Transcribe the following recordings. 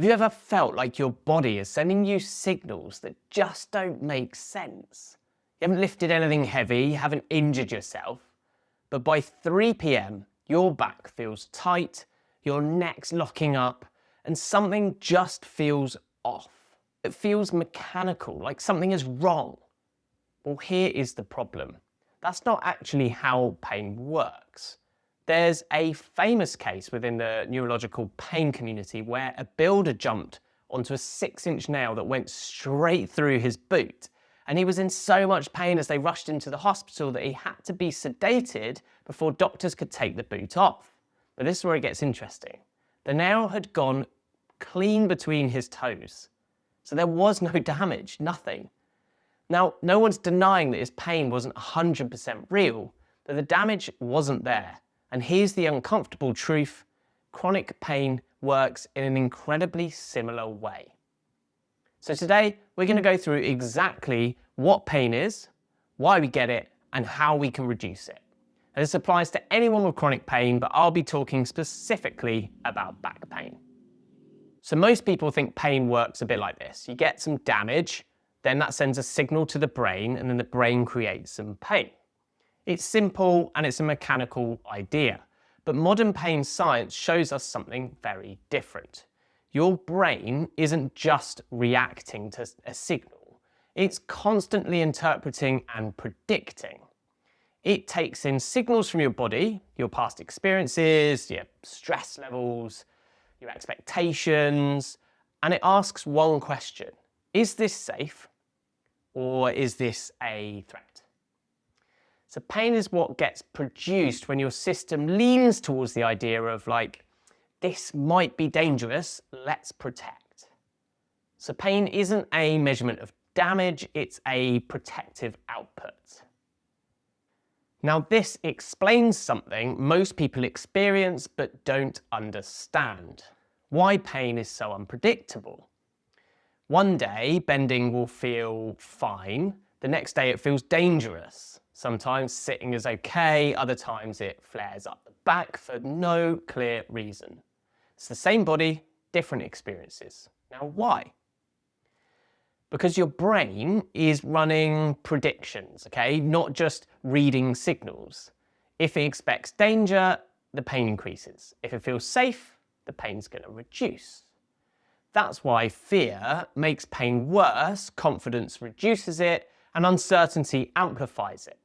Have you ever felt like your body is sending you signals that just don't make sense? You haven't lifted anything heavy, you haven't injured yourself, but by 3 p.m, your back feels tight, your neck's locking up, and something just feels off. It feels mechanical, like something is wrong. Well, here is the problem. That's not actually how pain works. There's a famous case within the neurological pain community where a builder jumped onto a 6-inch nail that went straight through his boot. And he was in so much pain as they rushed him to the hospital that he had to be sedated before doctors could take the boot off. But this is where it gets interesting. The nail had gone clean between his toes. So there was no damage, nothing. Now, no one's denying that his pain wasn't 100% real, but the damage wasn't there. And here's the uncomfortable truth: chronic pain works in an incredibly similar way. So today, we're going to go through exactly what pain is, why we get it, and how we can reduce it. And this applies to anyone with chronic pain, but I'll be talking specifically about back pain. So most people think pain works a bit like this. You get some damage, then that sends a signal to the brain, and then the brain creates some pain. It's simple and it's a mechanical idea, but modern pain science shows us something very different. Your brain isn't just reacting to a signal, it's constantly interpreting and predicting. It takes in signals from your body, your past experiences, your stress levels, your expectations, and it asks one question: is this safe, or is this a threat? So pain is what gets produced when your system leans towards the idea of like, this might be dangerous, let's protect. So pain isn't a measurement of damage, it's a protective output. Now this explains something most people experience but don't understand: why pain is so unpredictable. One day bending will feel fine, the next day it feels dangerous. Sometimes sitting is okay, other times it flares up the back for no clear reason. It's the same body, different experiences. Now why? Because your brain is running predictions, okay? Not just reading signals. If it expects danger, the pain increases. If it feels safe, the pain's going to reduce. That's why fear makes pain worse, confidence reduces it, and uncertainty amplifies it.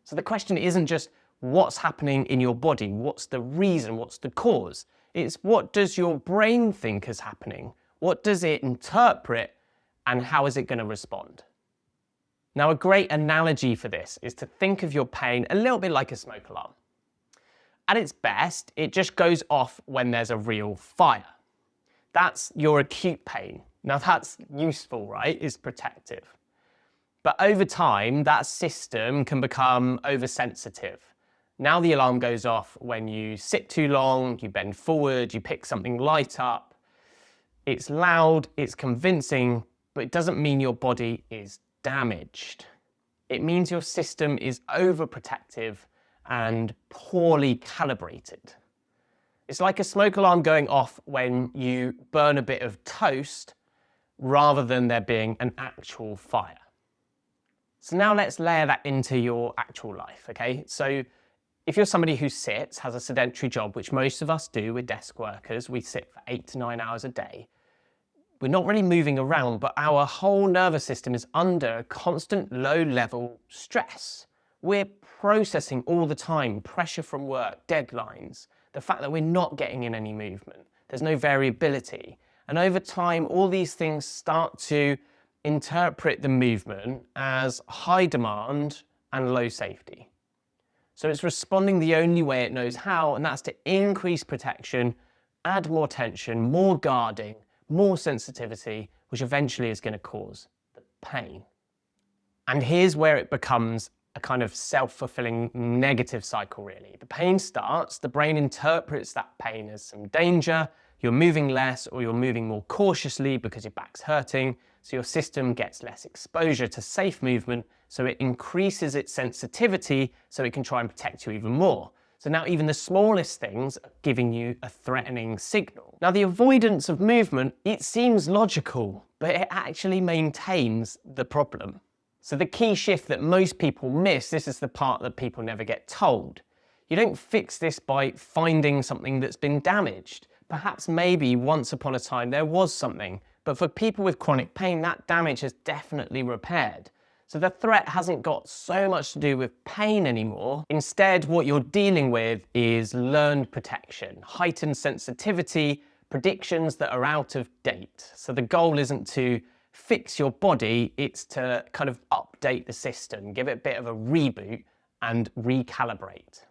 So the question isn't just what's happening in your body, what's the reason, what's the cause? It's what does your brain think is happening? What does it interpret, and how is it going to respond? Now, a great analogy for this is to think of your pain a little bit like a smoke alarm. At its best, it just goes off when there's a real fire. That's your acute pain. Now that's useful, right? It's protective. But over time, that system can become oversensitive. Now the alarm goes off when you sit too long, you bend forward, you pick something light up. It's loud, it's convincing, but it doesn't mean your body is damaged. It means your system is overprotective and poorly calibrated. It's like a smoke alarm going off when you burn a bit of toast rather than there being an actual fire. So now let's layer that into your actual life, okay? So if you're somebody who sits, has a sedentary job, which most of us do, we're desk workers, we sit for 8 to 9 hours a day. We're not really moving around, but our whole nervous system is under constant low-level stress. We're processing all the time, pressure from work, deadlines, the fact that we're not getting in any movement. There's no variability. And over time, all these things start to interpret the movement as high demand and low safety. So it's responding the only way it knows how, and that's to increase protection, add more tension, more guarding, more sensitivity, which eventually is going to cause the pain. And here's where it becomes a kind of self-fulfilling negative cycle, really. The pain starts, the brain interprets that pain as some danger, you're moving less or you're moving more cautiously because your back's hurting, so your system gets less exposure to safe movement, so it increases its sensitivity so it can try and protect you even more. So now even the smallest things are giving you a threatening signal. Now the avoidance of movement, it seems logical, but it actually maintains the problem. So the key shift that most people miss, this is the part that people never get told. You don't fix this by finding something that's been damaged. Perhaps maybe once upon a time there was something, but for people with chronic pain, that damage has definitely repaired. So the threat hasn't got so much to do with pain anymore. Instead, what you're dealing with is learned protection, heightened sensitivity, predictions that are out of date. So the goal isn't to fix your body, it's to kind of update the system, give it a bit of a reboot and recalibrate.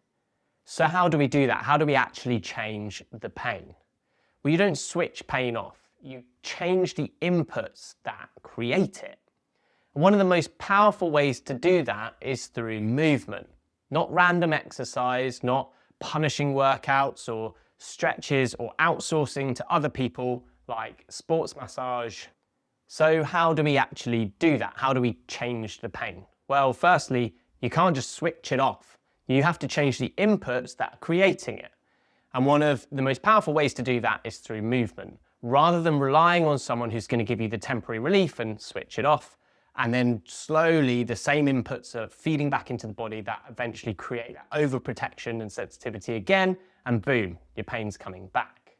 So how do we do that? How do we actually change the pain? Well, you don't switch pain off. You change the inputs that create it. One of the most powerful ways to do that is through movement, not random exercise, not punishing workouts or stretches or outsourcing to other people like sports massage. So how do we actually do that? How do we change the pain? Well, firstly, you can't just switch it off. You have to change the inputs that are creating it. And one of the most powerful ways to do that is through movement. Rather than relying on someone who's going to give you the temporary relief and switch it off, and then slowly the same inputs are feeding back into the body that eventually create that overprotection and sensitivity again, and boom, your pain's coming back.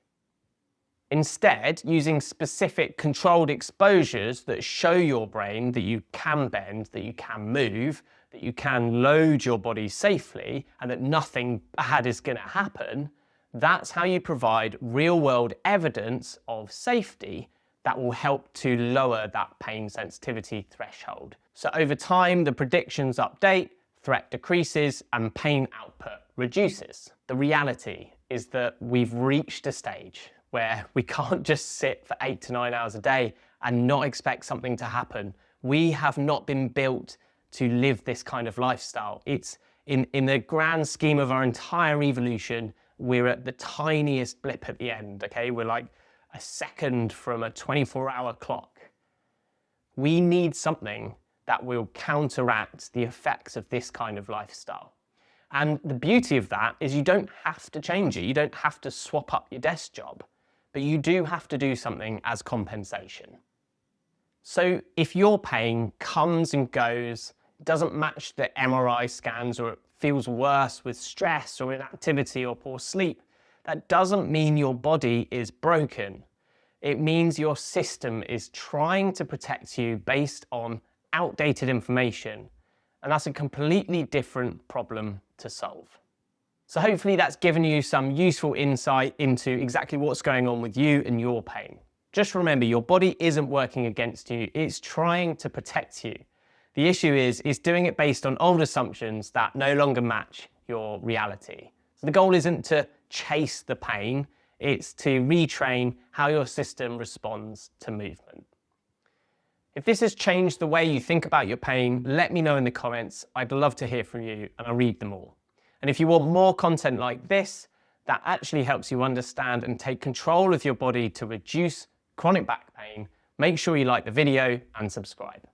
Instead, using specific controlled exposures that show your brain that you can bend, that you can move, that you can load your body safely, and that nothing bad is going to happen, that's how you provide real-world evidence of safety that will help to lower that pain sensitivity threshold. So over time, the predictions update, threat decreases, and pain output reduces. The reality is that we've reached a stage where we can't just sit for 8 to 9 hours a day and not expect something to happen. We have not been built to live this kind of lifestyle. It's in the grand scheme of our entire evolution, we're at the tiniest blip at the end, okay? We're like a second from a 24-hour clock. We need something that will counteract the effects of this kind of lifestyle. And the beauty of that is you don't have to change it. You don't have to swap up your desk job, but you do have to do something as compensation. So if your pain comes and goes, doesn't match the MRI scans, or it feels worse with stress or inactivity or poor sleep, that doesn't mean your body is broken. It means your system is trying to protect you based on outdated information, and that's a completely different problem to solve. So hopefully that's given you some useful insight into exactly what's going on with you and your pain. Just remember, your body isn't working against you, it's trying to protect you. The issue is doing it based on old assumptions that no longer match your reality. So the goal isn't to chase the pain, it's to retrain how your system responds to movement. If this has changed the way you think about your pain, let me know in the comments. I'd love to hear from you and I'll read them all. And if you want more content like this, that actually helps you understand and take control of your body to reduce chronic back pain, make sure you like the video and subscribe.